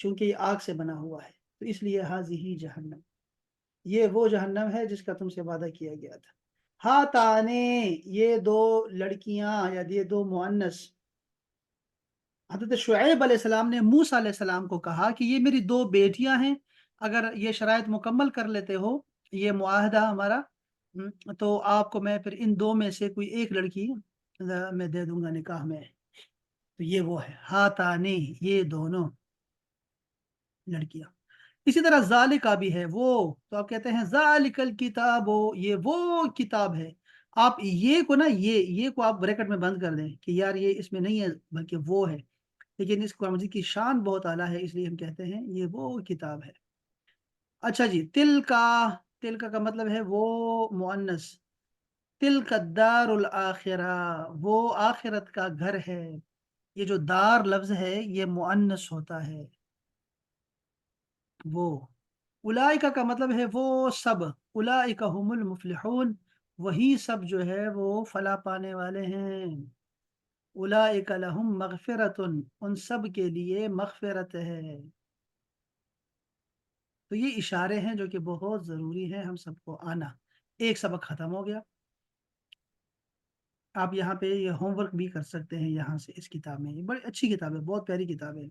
چونکہ یہ آگ سے بنا ہوا ہے، تو اس لیے حاضی جہنم، یہ وہ جہنم ہے جس کا تم سے وعدہ کیا گیا تھا۔ ہاتانے، یہ دو لڑکیاں یا یہ دو مؤنث، حضرت شعیب علیہ السلام نے موسیٰ علیہ السلام کو کہا کہ یہ میری دو بیٹیاں ہیں، اگر یہ شرائط مکمل کر لیتے ہو، یہ معاہدہ ہمارا، تو آپ کو میں پھر ان دو میں سے کوئی ایک لڑکی میں دے دوں گا نکاح میں۔ تو یہ وہ ہے ہاتانے، یہ دونوں لڑکیاں۔ اسی طرح ذالکا بھی ہے وہ، تو آپ کہتے ہیں ذالک الکتاب، یہ وہ کتاب ہے۔ آپ یہ کو نا، یہ کو آپ بریکٹ میں بند کر دیں کہ یار یہ اس میں نہیں ہے بلکہ وہ ہے، لیکن اس قرآن مجید کی شان بہت اعلیٰ ہے، اس لیے ہم کہتے ہیں یہ وہ کتاب ہے۔ اچھا جی، تل کا مطلب ہے وہ مؤنث، تل کا دار الآخرہ، وہ آخرت کا گھر ہے۔ یہ جو دار لفظ ہے یہ مؤنث ہوتا ہے، وہ۔ اولئک کا مطلب ہے وہ سب، اولئک هم المفلحون، وہی سب جو ہے وہ فلاح پانے والے ہیں۔ اولئک لہم مغفرۃ، ان سب کے لیے مغفرت ہے۔ تو یہ اشارے ہیں جو کہ بہت ضروری ہے ہم سب کو آنا۔ ایک سبق ختم ہو گیا۔ آپ یہاں پہ یہ ہوم ورک بھی کر سکتے ہیں یہاں سے، اس کتاب میں، یہ بڑی اچھی کتاب ہے، بہت پیاری کتاب ہے۔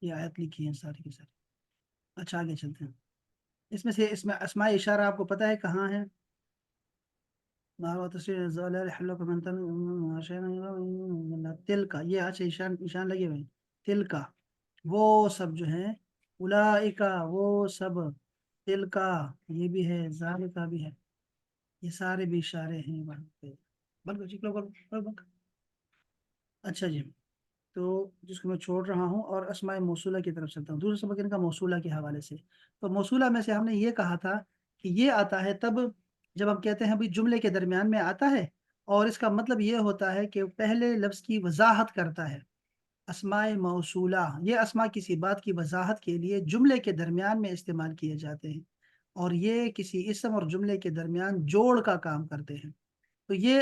یہ آیت لکھی ہے ساری کی ساری۔ اچھا آگے چلتے ہیں۔ اس میں اسماء اشارہ آپ کو پتہ ہے کہاں ہے؟ تل کا، یہ اچھا نشان لگے ہوئے، تل کا وہ سب جو ہیں، اولئکا وہ سب، تل کا یہ بھی ہے، ذالکا بھی ہے، یہ سارے بھی اشارے ہیں وہاں پہ۔ اچھا جی، تو جس کو میں چھوڑ رہا ہوں اور اسماء موصولہ کی طرف چلتا ہوں، دوسرا سبق ان کا موصولہ کے حوالے سے۔ تو موصولہ میں سے ہم نے یہ کہا تھا کہ یہ آتا ہے تب جب ہم کہتے ہیں بھی جملے کے درمیان میں آتا ہے، اور اس کا مطلب یہ ہوتا ہے کہ پہلے لفظ کی وضاحت کرتا ہے۔ اسماء موصولہ یہ اسماء کسی بات کی وضاحت کے لیے جملے کے درمیان میں استعمال کیے جاتے ہیں، اور یہ کسی اسم اور جملے کے درمیان جوڑ کا کام کرتے ہیں۔ تو یہ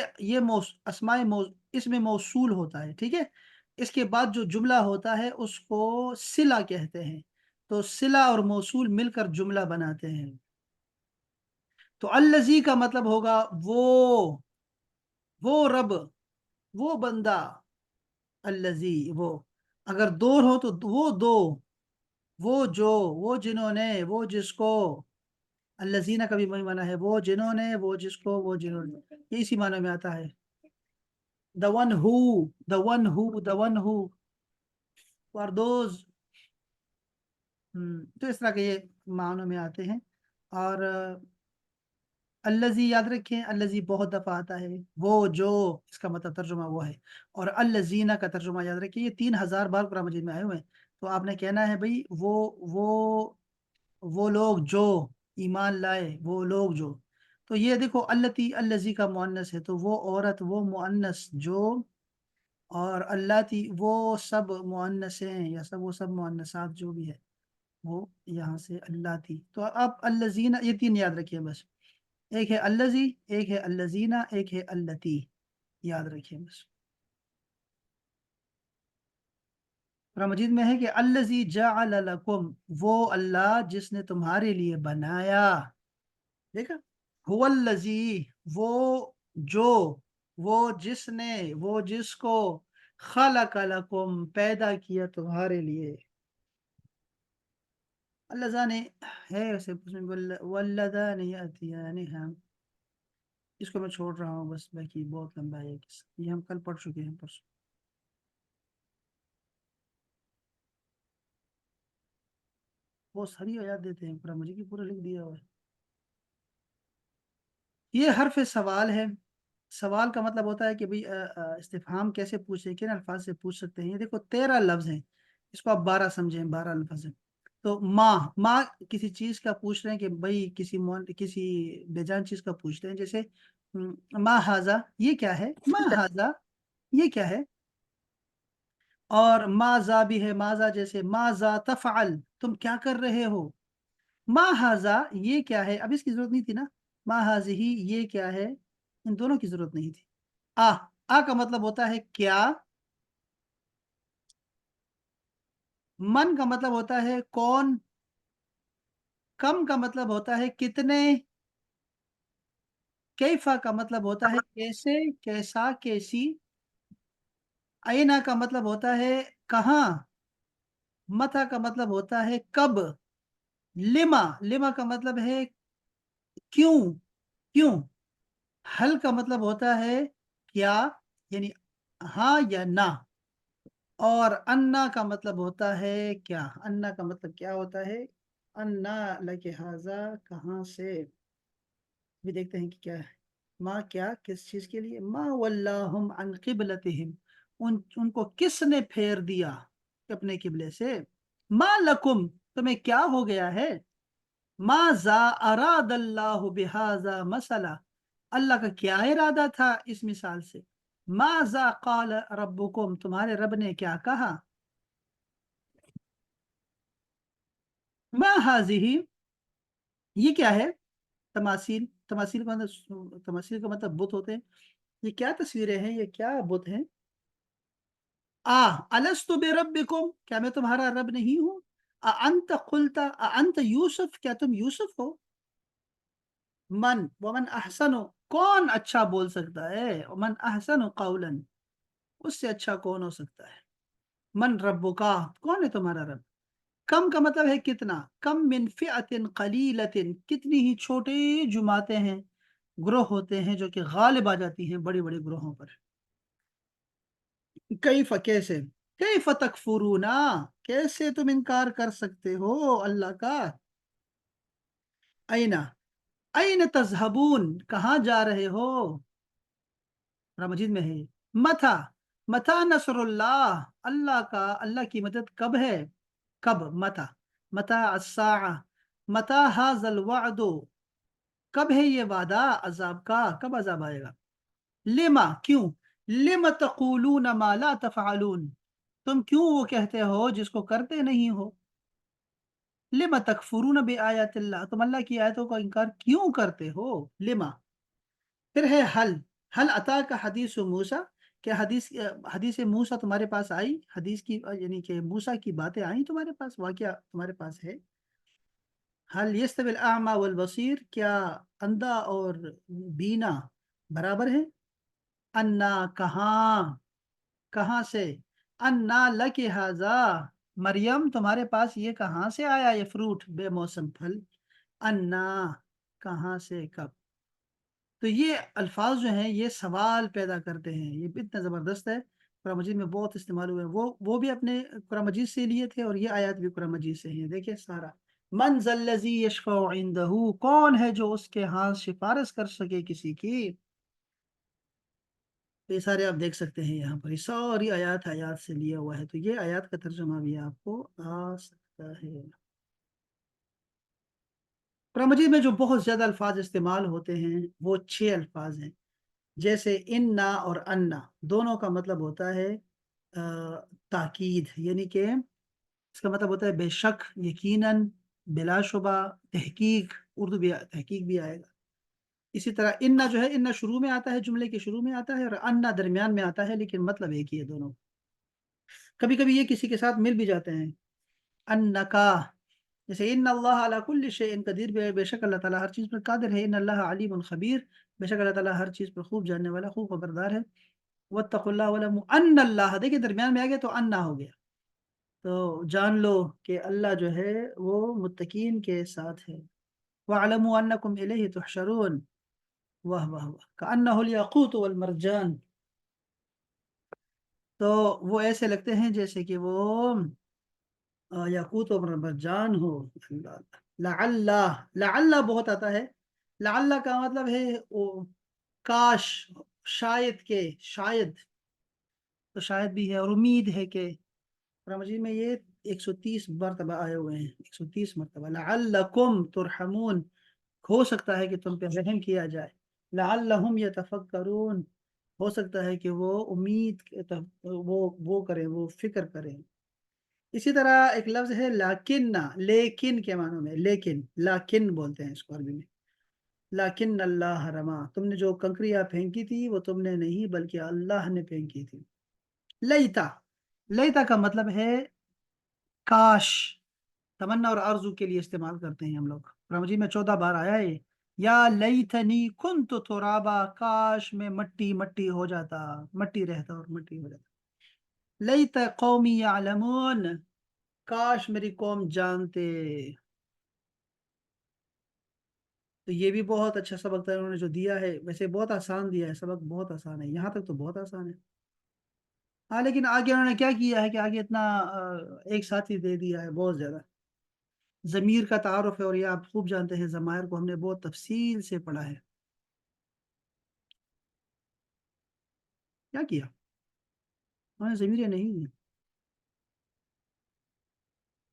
اس میں موصول ہوتا ہے، ٹھیک ہے۔ اس کے بعد جو جملہ ہوتا ہے اس کو صلہ کہتے ہیں، تو صلہ اور موصول مل کر جملہ بناتے ہیں۔ تو الذی کا مطلب ہوگا وہ رب، وہ بندہ، الذی وہ، اگر دو ہو تو وہ دو، وہ جو، وہ جنہوں نے، وہ جس کو، الذین کا بھی وہی معنی ہے، وہ جنہوں نے، وہ جس کو، وہ جنہوں نے، یہ اسی معنی میں آتا ہے۔ the one who for those، تو اس طرح کے یہ معنوں میں آتے ہیں۔ اور الذی یاد رکھیں، الذی بہت دفعہ آتا ہے، وہ جو، اس کا مطلب ترجمہ وہ ہے۔ اور الذین کا ترجمہ یاد رکھیں، یہ 3000 بار قرآن مجید میں آئے ہوئے ہیں، تو آپ نے کہنا ہے بھئی وہ لوگ جو ایمان لائے، وہ لوگ جو، تو یہ دیکھو الذی کا مؤنث ہے، تو وہ عورت، وہ مؤنث جو، اور اللہ وہ سب مؤنث ہیں، یا وہ سب مؤنثات جو بھی ہے، وہ یہاں سے اللہ تھی۔ تو آپ الذین، یہ تین یاد رکھیے بس، ایک ہے الذی، ایک ہے الذین، ایک ہے اللتی، یاد رکھیے بس۔ قرآن مجید میں ہے کہ الذی جعل لکم، وہ اللہ جس نے تمہارے لیے بنایا، دیکھا، هو الذی وہ جو، وہ جس نے، وہ جس کو، خلق لکم پیدا کیا تمہارے لیے، اللذان ہے ویسے واللذان یاتیانہا، اس کو میں چھوڑ رہا ہوں بس، باقی بہت لمبا ہے یہ ہم کل پڑھ چکے ہیں پرسوں۔ وہ ساری آیات دیتے ہیں، پورا مجھے کی پورا لکھ دیا ہوا ہے۔ یہ حرف سوال ہے، سوال کا مطلب ہوتا ہے کہ بھئی استفہام کیسے پوچھیں، کن الفاظ سے پوچھ سکتے ہیں۔ یہ دیکھو 13 لفظ ہیں، اس کو آپ 12 سمجھیں، 12 لفظ ہیں۔ تو ماں کسی چیز کا پوچھ رہے ہیں کہ بھئی کسی بے جان چیز کا پوچھتے ہیں، جیسے ما ہاذا، یہ کیا ہے، ما ہاذا یہ کیا ہے۔ اور ماذا بھی ہے، ماذا جیسے ماذا تفعل، تم کیا کر رہے ہو؟ ما ہاذا یہ کیا ہے، اب اس کی ضرورت نہیں تھی نا، ما ہاذہی یہ کیا ہے، ان دونوں کی ضرورت نہیں تھی۔ آ آ کا مطلب ہوتا ہے کیا، من کا مطلب ہوتا ہے کون، کم کا مطلب ہوتا ہے کتنے، کیفا کا مطلب ہوتا ہے کیسے، کیسا، کیسی، اینا کا مطلب ہوتا ہے کہاں، متا کا مطلب ہوتا ہے کب، لما لما کا مطلب ہے کیوں، کیوں، حل کا مطلب ہوتا ہے کیا، یعنی ہاں یا نہ، اور انا کا مطلب ہوتا ہے کیا، انا کا مطلب کیا ہوتا ہے، انا لکہذا کہاں سے، بھی دیکھتے ہیں کہ کیا ہے، ما کیا کس چیز کے لیے، ما ولاہم عن قبلتہم ان کو کس نے پھیر دیا اپنے قبلے سے، ما لکم تمہیں کیا ہو گیا ہے، ماذا اراد اللہ بہذا مسئلہ اللہ کا کیا ارادہ تھا اس مثال سے، ماذا قال ربکم تمہارے رب نے کیا کہا، ما ہاذہ یہ کیا ہے، تماثیل، تماثیل کا مطلب بت ہوتے ہیں، یہ کیا تصویریں ہیں، یہ کیا بت ہیں، الست بربکم کیا میں تمہارا رب نہیں ہوں، انت قلت انت یوسف کیا تم یوسف ہو، من ومن احسن کون اچھا بول سکتا ہے، من احسن قولا اس سے اچھا کون ہو سکتا ہے، من ربکا کون ہے تمہارا رب، کم کا مطلب ہے کتنا، کم من فئت قلیلت کتنی ہی چھوٹے جماعتیں ہیں، گروہ ہوتے ہیں جو کہ غالب آ جاتی ہیں بڑے بڑے گروہوں پر، کیف کیسے، کیف تکفرون کیسے تم انکار کر سکتے ہو اللہ کا، اینا این تذہبون کہاں جا رہے ہو، قرآن مجید میں ہے، متا متا نصر اللہ اللہ کا، اللہ کی مدد کب ہے، کب، متا متا الساعہ متا ھذا الوعد کب ہے یہ وعدہ عذاب کا، کب عذاب آئے گا، لما کیوں، لما تقولون ما لا تفعلون تم کیوں وہ کہتے ہو جس کو کرتے نہیں ہو، لما تکفرون بآیات اللہ تم اللہ کی آیتوں کا انکار کیوں کرتے ہو، لما، پھر ہے حل اتا کا حدیث موسیٰ کیا حدیث موسیٰ تمہارے پاس آئی، حدیث کی یعنی کہ موسیٰ کی باتیں آئیں تمہارے پاس، واقعہ تمہارے پاس ہے، حل یستوی الاعمى والبصیر کیا اندھا اور بینا برابر ہے، انا کہاں، کہاں سے، انا لک ھذا مریم تمہارے پاس یہ کہاں سے آیا یہ فروٹ بے موسم پھل، انا کہاں سے کب، تو یہ الفاظ جو ہیں یہ سوال پیدا کرتے ہیں، یہ اتنا زبردست ہے، قرآن مجید میں بہت استعمال ہوئے ہیں، وہ بھی اپنے قرآن مجید سے لیے تھے اور یہ آیات بھی قرآن مجید سے ہیں، دیکھیں سارا، من ذا الذی یشفع عندہ کون ہے جو اس کے ہاں سفارش کر سکے کسی کی، تو یہ سارے آپ دیکھ سکتے ہیں یہاں پر، یہ ساری آیات سے لیا ہوا ہے، تو یہ آیات کا ترجمہ بھی آپ کو آ سکتا ہے، قرآن مجید میں جو بہت زیادہ الفاظ استعمال ہوتے ہیں وہ 6 الفاظ ہیں، جیسے انا اور انا دونوں کا مطلب ہوتا ہے تاکید، یعنی کہ اس کا مطلب ہوتا ہے بے شک، یقیناً، بلا شبہ، تحقیق، اردو بھی تحقیق بھی آئے گا، اسی طرح انا جو ہے انا شروع میں آتا ہے، جملے کے شروع میں آتا ہے، اور انا درمیان میں آتا ہے، لیکن مطلب ایک ہی ہے دونوں، کبھی کبھی یہ کسی کے ساتھ مل بھی جاتے ہیں، انکا جیسے ان اللہ علی کل شیء قدیر بے شک اللہ تعالیٰ ہر چیز پر قادر ہے، ان اللہ علیم خبیر بے شک اللہ تعالیٰ ہر چیز پر خوب جاننے والا، خوب خبردار ہے، واتقوا اللہ وَاعْلَمُوا ان اللہ دیکھیں درمیان میں آ گیا تو انا ہو گیا، تو جان لو کہ اللہ جو ہے وہ متقین کے ساتھ ہے، وَاعْلَمُوا أَنَّكُمْ إِلَيْهِ تُحْشَرُونَ واہ واہ واہ كَأَنَّهُ الْيَاقُوتُ وَالْمَرْجَانُ تو وہ ایسے لگتے ہیں جیسے کہ وہ یاقوت و مرجان ہو، اللہ لعل، لعل بہت آتا ہے، لعل کا مطلب ہے کاش، شاید کہ، شاید، تو شاید بھی ہے، اور امید ہے کہ، قرآن مجید میں یہ 130 مرتبہ آئے ہوئے ہیں، 130 مرتبہ، لعلکم ترحمون ہو سکتا ہے کہ تم پہ رحم کیا جائے، لعلہم یتفکرون ہو سکتا ہے کہ وہ امید وہ کریں، وہ فکر کریں، اسی طرح ایک لفظ ہے لاکن، لیکن کے معنوں میں، لیکن لاکن بولتے ہیں اس کو عربی میں، لاکن اللہ رما، تم نے جو کنکریاں پھینکی تھی وہ تم نے نہیں بلکہ اللہ نے پھینکی تھی۔ لیتا، لیتا کا مطلب ہے کاش، تمنا اور آرزو کے لیے استعمال کرتے ہیں ہم لوگ۔ قرآن مجید میں 14 بار آیا ہے، یا لیتنی کنت ترابا، کاش میں مٹی مٹی ہو جاتا، مٹی رہتا اور مٹی ہو جاتا۔ لیت قومی یعلمون، کاش میری قوم جانتے۔ تو یہ بھی بہت اچھا سبق تھا انہوں نے جو دیا ہے، ویسے بہت آسان دیا ہے سبق، بہت آسان ہے، یہاں تک تو بہت آسان ہے۔ ہاں لیکن آگے انہوں نے کیا کیا ہے کہ آگے اتنا ایک ساتھ ہی دے دیا ہے بہت زیادہ۔ ضمیر کا تعارف ہے، اور یہ آپ خوب جانتے ہیں ضمائر کو ہم نے بہت تفصیل سے پڑھا ہے۔ کیا کیا انہوں نے؟ ضمیر نہیں دی۔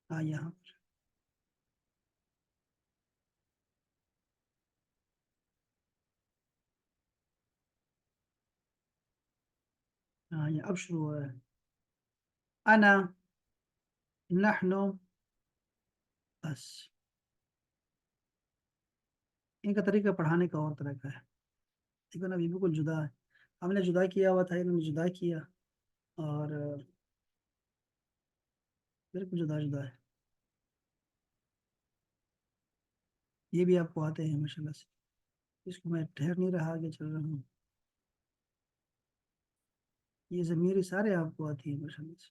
ہاں یہاں، ہاں یہ اب شروع ہو رہا ہے، انا، نحنو، بس۔ ان کا طریقہ پڑھانے کا اور طرح کا ہے، لیکن ابھی بالکل جدا ہے، ہم نے جدا کیا ہوا تھا، انہوں نے جدا کیا، اور بالکل جدا جدا ہے۔ یہ بھی آپ کو آتے ہیں ماشاءاللہ سے، اس کو میں ٹھہر نہیں رہا، آگے چل رہا ہوں۔ یہ ضمیریں سارے آپ کو آتی ہیں ماشاءاللہ سے،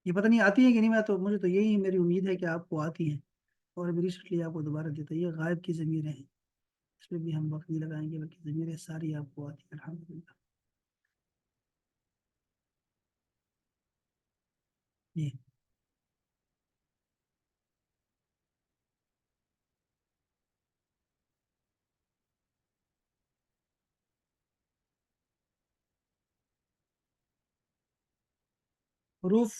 یہ پتہ نہیں آتی ہے کہ نہیں، میں تو مجھے تو یہی میری امید ہے کہ آپ کو آتی ہیں، اور ابھی ریسنٹلی آپ کو دوبارہ دیتا ہے۔ یہ غائب کی ضمیریں ہیں، اس میں بھی ہم وقت نہیں لگائیں گے، بلکہ ضمیریں ساری آپ کو آتی ہیں الحمدللہ۔ یہ حروف،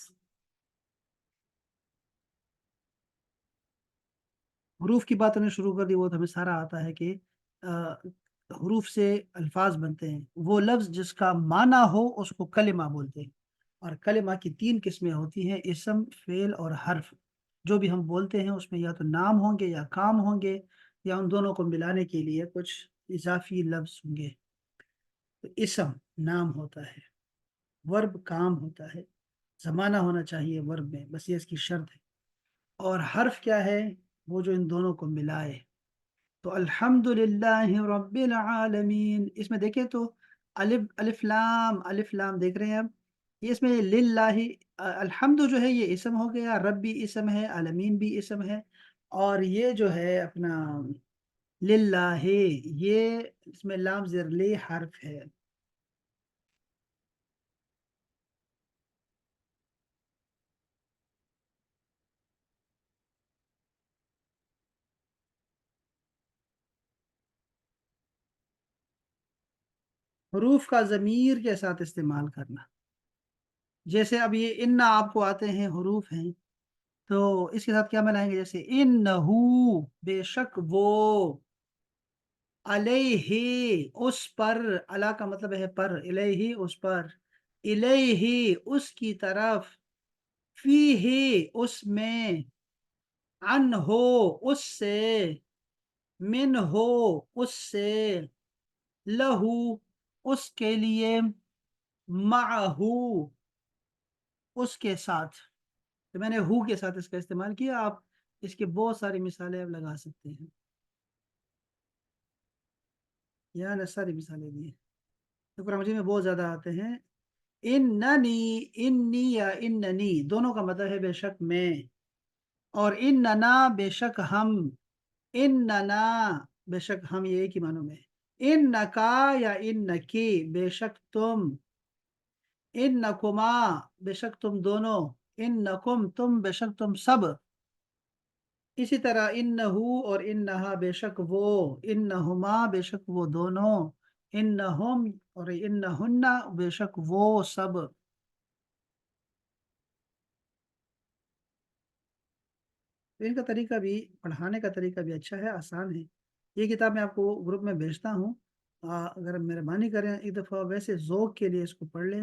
حروف کی بات ہم نے شروع کر دی، وہ تو ہمیں سارا آتا ہے کہ حروف سے الفاظ بنتے ہیں، وہ لفظ جس کا معنی ہو اس کو کلمہ بولتے ہیں، اور کلمہ کی 3 قسمیں ہوتی ہیں، اسم، فعل اور حرف۔ جو بھی ہم بولتے ہیں اس میں یا تو نام ہوں گے یا کام ہوں گے، یا ان دونوں کو ملانے کے لیے کچھ اضافی لفظ ہوں گے۔ تو اسم نام ہوتا ہے، ورب کام ہوتا ہے، زمانہ ہونا چاہیے ورب میں، بس یہ اس کی شرط ہے، اور حرف کیا ہے؟ وہ جو ان دونوں کو ملائے۔ تو الحمد للہ رب العالمین، اس میں دیکھیں تو الف، الف لام، الف لام دیکھ رہے ہیں اب، یہ اس میں للہ، الحمد جو ہے یہ اسم ہو گیا، رب بھی اسم ہے، عالمین بھی اسم ہے، اور یہ جو ہے اپنا للہ، یہ اس میں لام زیر لے حرف ہے۔ حروف کا ضمیر کے ساتھ استعمال کرنا، جیسے اب یہ ان آپ کو آتے ہیں، حروف ہیں، تو اس کے ساتھ کیا ملائیں گے؟ جیسے انہو، بے شک وہ، علیہ اس پر، اللہ کا مطلب ہے پر، الیہ اس پر، الیہ اس کی طرف، فیہ اس میں، عن ہو اس سے، من ہو اس سے، لہو اس کے لیے، معہو اس کے ساتھ۔ تو میں نے ہو کے ساتھ اس کا استعمال کیا، آپ اس کے بہت ساری مثالیں آپ لگا سکتے ہیں، یہاں نے ساری مثالیں دی ہیں، تو قرآن مجید میں بہت زیادہ آتے ہیں۔ اننی، انی یا اننی دونوں کا مطلب ہے بے شک میں، اور اننا بے شک ہم، اننا بے شک ہم، یہ ایک ہی معنوں میں، انکا یا انکی بے شک تم، انکما بے شک تم دونوں، انکم تم بے شک تم سب۔ اسی طرح انہو اور انہا بے شک وہ، انہما بے شک وہ دونوں، انہم اور انہن بے شک وہ سب۔ تو ان کا طریقہ بھی، پڑھانے کا طریقہ بھی اچھا ہے، آسان ہے۔ یہ کتاب میں آپ کو گروپ میں بھیجتا ہوں، اگر مہربانی کریں ایک دفعہ ویسے ذوق کے لیے اس کو پڑھ لیں،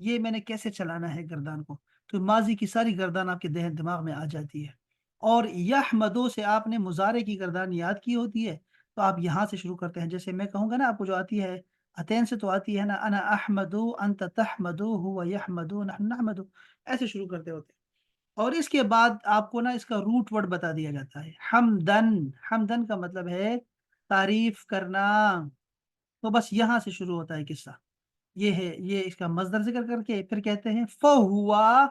یہ میں نے کیسے چلانا ہے گردان کو، تو ماضی کی ساری گردان آپ کے ذہن دماغ میں آ جاتی ہے۔ اور یحمدو سے آپ نے مضارع کی گردان یاد کی ہوتی ہے، تو آپ یہاں سے شروع کرتے ہیں۔ جیسے میں کہوں گا نا آپ کو جو آتی ہے اتین سے، تو آتی ہے نا انا احمدو انت تحمدو هو یحمدو نحن نحمدو، ایسے شروع کرتے ہوتے ہیں۔ اور اس کے بعد آپ کو نا اس کا روٹ ورڈ بتا دیا جاتا ہے، حمدن۔ حمدن کا مطلب ہے تعریف کرنا۔ تو بس یہاں سے شروع ہوتا ہے قصہ، یہ ہے، یہ اس کا مصدر ذکر کر کے پھر کہتے ہیں فہوا،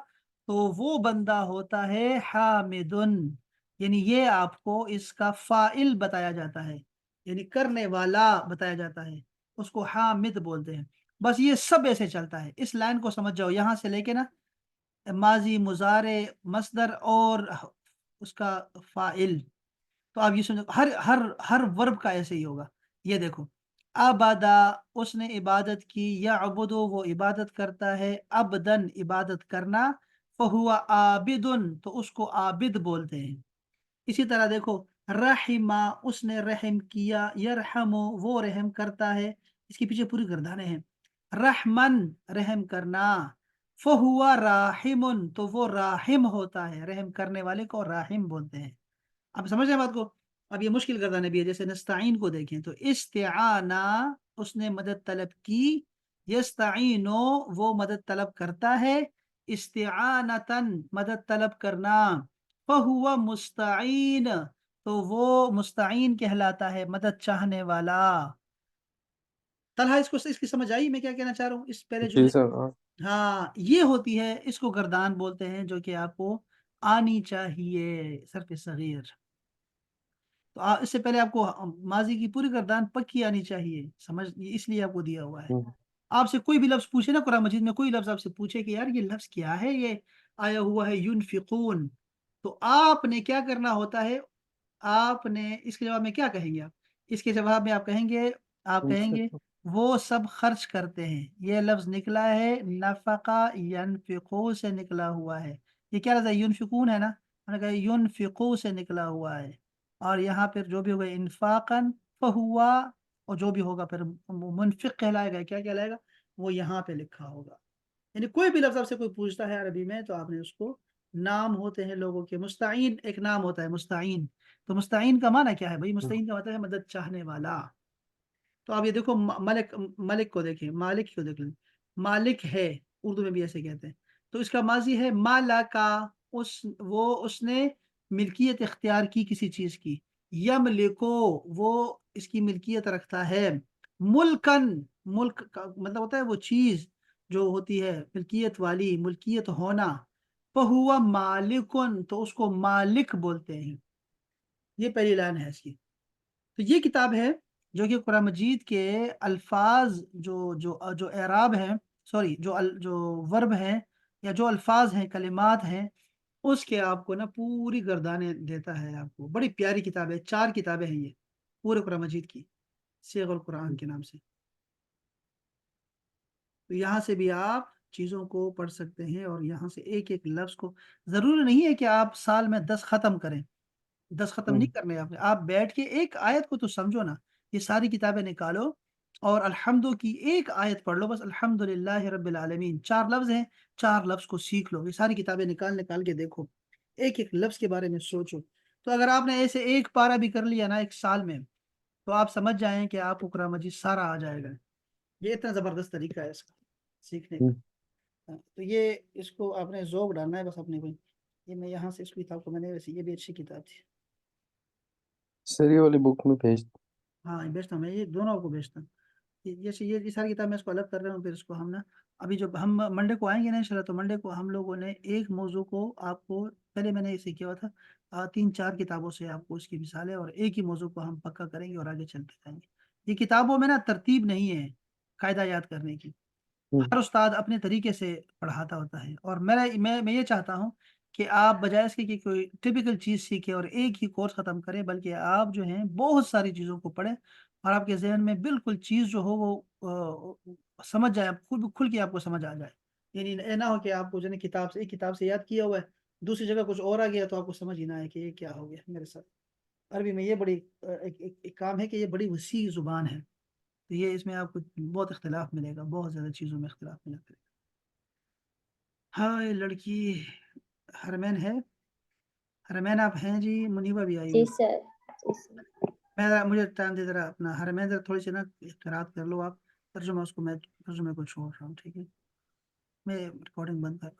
تو وہ بندہ ہوتا ہے حامدن، یعنی یہ آپ کو اس کا فاعل بتایا جاتا ہے، یعنی کرنے والا بتایا جاتا ہے، اس کو حامد بولتے ہیں۔ بس یہ سب ایسے چلتا ہے، اس لائن کو سمجھ جاؤ، یہاں سے لے کے نا ماضی، مضارع، مصدر اور اس کا فاعل۔ تو آپ یہ سمجھو ہر ورب کا ایسے ہی ہوگا۔ یہ دیکھو، عبدا، اس نے عبادت کی، یعبدو، وہ عبادت کرتا ہے، عبدن، عبادت کرنا، فہو عابدن، تو اس کو عابد بولتے ہیں۔ اسی طرح دیکھو، رحمہ، اس نے رحم کیا، یرحم، وہ رحم کرتا ہے، اس کے پیچھے پوری گردانے ہیں، رحمن، رحم کرنا، فہو راحم، تو وہ راحم ہوتا ہے، رحم کرنے والے کو راحم بولتے ہیں۔ اب سمجھ رہے ہیں بات کو؟ اب یہ مشکل گردانے بھی ہے، جیسے نستعین کو دیکھیں تو استعانہ، اس نے مدد طلب کی، یستعینو، وہ مدد طلب کرتا ہے، استعانتن، مدد طلب کرنا، فہو مستعین، تو وہ مستعین کہلاتا ہے، مدد چاہنے والا۔ طلحہ اس کی سمجھ آئی میں کیا کہنا چاہ رہا ہوں اس پہلے جی جملے؟ سر، ہاں۔ ہاں، یہ ہوتی ہے، اس کو گردان بولتے ہیں، جو کہ آپ کو آنی چاہیے، صرف صغیر۔ تو اس سے پہلے آپ کو ماضی کی پوری گردان پکی آنی چاہیے، سمجھ، اس لیے آپ کو دیا ہوا ہے۔ ہوں، آپ سے کوئی بھی لفظ پوچھے نا قرآن مجید میں، کوئی لفظ آپ سے پوچھے کہ یار یہ لفظ کیا ہے، یہ آیا ہوا ہے ینفقون، تو آپ نے کیا کرنا ہوتا ہے؟ آپ نے اس کے جواب میں کیا کہیں گے؟ آپ اس کے جواب میں آپ کہیں گے وہ سب خرچ کرتے ہیں۔ یہ لفظ نکلا ہے نفقہ ینفقو سے نکلا ہوا ہے۔ یہ کیا لفظ ہے؟ ینفقون ہے نا، میں نے کہا ینفقو سے نکلا ہوا ہے، اور یہاں پھر جو بھی ہوگا انفاقن فہوا، اور جو بھی ہوگا پھر منفق کہلائے گا، کیا کہلائے گا؟ وہ یہاں پہ لکھا ہوگا۔ یعنی کوئی بھی لفظ آپ سے کوئی پوچھتا ہے عربی میں، تو آپ نے اس کو، نام ہوتے ہیں لوگوں کے، مستعین ایک نام ہوتا ہے، مستعین، تو مستعین کا معنی کیا ہے بھائی؟ مستعین کا مطلب ہے مدد چاہنے والا۔ تو آپ یہ دیکھو، ملک، ملک کو دیکھیں، مالک کو دیکھ لیں، مالک ہے، اردو میں بھی ایسے کہتے ہیں، تو اس کا ماضی ہے مالکا، اس نے ملکیت اختیار کی کسی چیز کی، یملکو، وہ اس کی ملکیت رکھتا ہے، ملکن، ملک کا مطلب ہوتا ہے وہ چیز جو ہوتی ہے ملکیت والی، ملکیت ہونا، فہو مالکن، تو اس کو مالک بولتے ہیں۔ یہ پہلی لائن ہے اس کی۔ تو یہ کتاب ہے جو کہ قرآن مجید کے الفاظ، جو اعراب ہیں، سوری، جو ورب ہیں، یا جو الفاظ ہیں، کلمات ہیں، اس کے آپ کو نا پوری گردانے دیتا ہے۔ آپ کو بڑی پیاری کتاب ہے، 4 کتابیں ہیں یہ پورے قرآن مجید کی، صیغ القرآن کے نام سے۔ تو یہاں سے بھی آپ چیزوں کو پڑھ سکتے ہیں، اور یہاں سے ایک ایک لفظ کو، ضروری نہیں ہے کہ آپ سال میں 10 ختم کریں، 10 ختم نہیں کرنے آپ بیٹھ کے ایک آیت کو تو سمجھو نا، یہ ساری کتابیں نکالو اور الحمدو کی ایک آیت پڑھ لو، بس الحمد للہ رب العالمین، 4 لفظ ہیں، 4 لفظ کو سیکھ لو، یہ ساری کتابیں نکال کے دیکھو، ایک ایک لفظ کے بارے میں سوچو۔ تو اگر آپ نے ایسے ایک پارہ بھی کر لیا نا ایک سال میں، تو آپ سمجھ جائیں کہ آپ کو قرآن مجید سارا آ جائے گا۔ یہ اتنا زبردست طریقہ ہے اس کا سیکھنے کا۔ تو یہ اس کو آپ نے ذوق ڈالنا ہے بس اپنے کو۔ یہ میں یہاں سے اس کتاب کو، میں نے ویسے، یہ بھی اچھی کتاب تھی۔ سر یہ والی بک میں بھیج ہاں بیچتا ہوں، میں یہ دونوں کو بیچتا ہوں۔ جیسے یہ ساری کتاب میں اس کو الگ کر رہا ہوں، پھر اس کو ہم نا، ابھی جب ہم منڈے کو آئیں گے نا انشاءاللہ، تو منڈے کو ہم لوگوں نے ایک موضوع کو آپ کو، پہلے میں نے اسے کیا ہوا تھا 3-4 کتابوں سے آپ کو اس کی مثال ہے، اور ایک ہی موضوع کو ہم پکا کریں گے اور آگے چلتے جائیں گے۔ یہ کتابوں میں نا ترتیب نہیں ہے قاعدہ یاد کرنے کی، ہر استاد اپنے طریقے سے پڑھاتا ہوتا ہے، اور میں یہ چاہتا ہوں کہ آپ بجائے اس کے کہ کوئی ٹپیکل چیز سیکھیں اور ایک ہی کورس ختم کریں، بلکہ آپ جو ہیں بہت ساری چیزوں کو پڑھیں، اور آپ کے ذہن میں بالکل چیز جو ہو وہ سمجھ جائے، کھل کے آپ کو سمجھ آ جائے۔ یعنی یہ نہ ہو کہ آپ کو جو ہے کتاب سے، ایک کتاب سے یاد کیا ہوا ہے، دوسری جگہ کچھ اور آ گیا تو آپ کو سمجھ ہی نہ آئے کہ یہ کیا ہو گیا میرے ساتھ۔ عربی میں یہ بڑی ایک کام ہے کہ یہ بڑی وسیع زبان ہے، تو یہ اس میں آپ کو بہت اختلاف ملے گا، بہت زیادہ چیزوں میں اختلاف ملے گا۔ ہاں یہ لڑکی حرمین ہے. حرمین آپ ہیں جی؟ منیبہ بھی آئی جی ہوئی. سر. جی سر. مجھے ٹائم دے ذرا اپنا حرمین ذرا تھوڑی سی نا قرات کر لو آپ. ترجمہ اس کو میں ترجمے کو چھوڑ رہا ہوں. ٹھیک ہے میں ریکارڈنگ بند کر